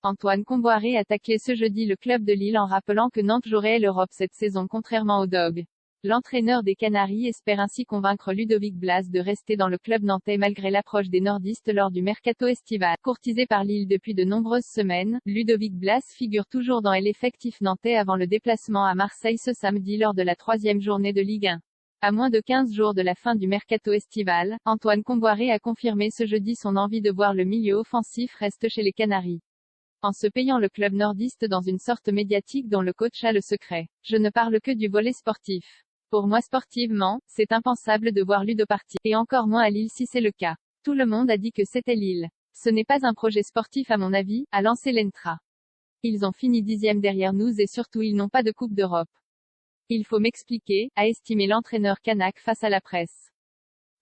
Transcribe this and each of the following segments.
Antoine Kombouaré a taclé ce jeudi le club de Lille en rappelant que Nantes jouerait l'Europe cette saison contrairement aux Dogs. L'entraîneur des Canaries espère ainsi convaincre Ludovic Blas de rester dans le club nantais malgré l'approche des nordistes lors du mercato estival. Courtisé par Lille depuis de nombreuses semaines, Ludovic Blas figure toujours dans l'effectif nantais avant le déplacement à Marseille ce samedi lors de la 3e journée de Ligue 1. À moins de 15 jours de la fin du mercato estival, Antoine Kombouaré a confirmé ce jeudi son envie de voir le milieu offensif reste chez les Canaries. En se payant le club nordiste dans une sorte médiatique dont le coach a le secret. Je ne parle que du volet sportif. Pour moi sportivement, c'est impensable de voir Ludo partir, et encore moins à Lille si c'est le cas. Tout le monde a dit que c'était Lille. Ce n'est pas un projet sportif à mon avis, a lancé l'Entra. Ils ont fini 10e derrière nous et surtout ils n'ont pas de Coupe d'Europe. Il faut m'expliquer, a estimé l'entraîneur kanak face à la presse.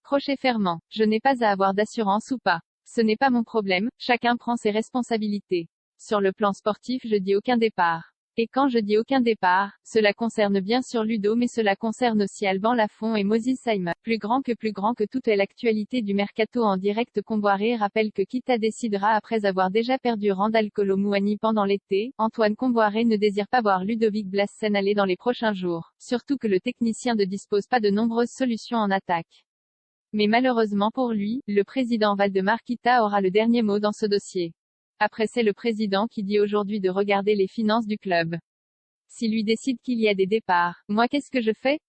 Crochet fermant. Je n'ai pas à avoir d'assurance ou pas. Ce n'est pas mon problème, chacun prend ses responsabilités. Sur le plan sportif je dis aucun départ. Et quand je dis aucun départ, cela concerne bien sûr Ludo mais cela concerne aussi Alban Lafont et Moses Simon. Plus grand que tout est l'actualité du mercato en direct. Kombouaré rappelle que Kita décidera après avoir déjà perdu Randal Kolo Muani pendant l'été. Antoine Kombouaré ne désire pas voir Ludovic Blas s'en aller dans les prochains jours. Surtout que le technicien ne dispose pas de nombreuses solutions en attaque. Mais malheureusement pour lui, le président Valdemar Kita aura le dernier mot dans ce dossier. Après c'est le président qui dit aujourd'hui de regarder les finances du club. Si lui décide qu'il y a des départs, moi qu'est-ce que je fais?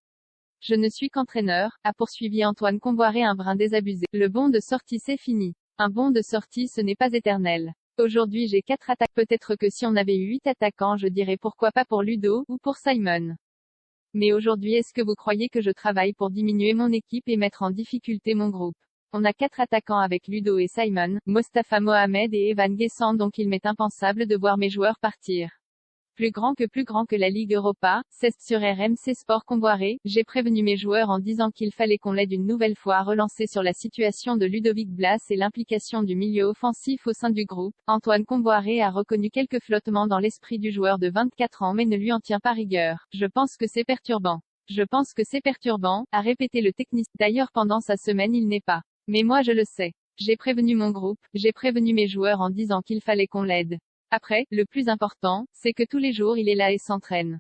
Je ne suis qu'entraîneur, a poursuivi Antoine Kombouaré un brin désabusé. Le bon de sortie c'est fini. Un bon de sortie ce n'est pas éternel. Aujourd'hui j'ai 4 attaques. Peut-être que si on avait eu 8 attaquants je dirais pourquoi pas pour Ludo, ou pour Simon. Mais aujourd'hui est-ce que vous croyez que je travaille pour diminuer mon équipe et mettre en difficulté mon groupe? On a 4 attaquants avec Ludo et Simon, Mostafa Mohamed et Evan Guessant donc il m'est impensable de voir mes joueurs partir. Plus grand que la Ligue Europa, c'est sur RMC Sport. Kombouaré, j'ai prévenu mes joueurs en disant qu'il fallait qu'on l'aide une nouvelle fois à relancer sur la situation de Ludovic Blas et l'implication du milieu offensif au sein du groupe. Antoine Kombouaré a reconnu quelques flottements dans l'esprit du joueur de 24 ans mais ne lui en tient pas rigueur. Je pense que c'est perturbant. A répété le technicien. D'ailleurs pendant sa semaine il n'est pas. Mais moi je le sais. J'ai prévenu mon groupe, j'ai prévenu mes joueurs en disant qu'il fallait qu'on l'aide. Après, le plus important, c'est que tous les jours il est là et s'entraîne.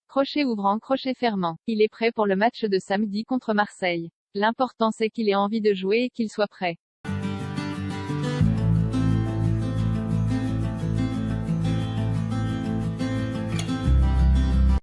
Crochet ouvrant, crochet fermant. Il est prêt pour le match de samedi contre Marseille. L'important c'est qu'il ait envie de jouer et qu'il soit prêt.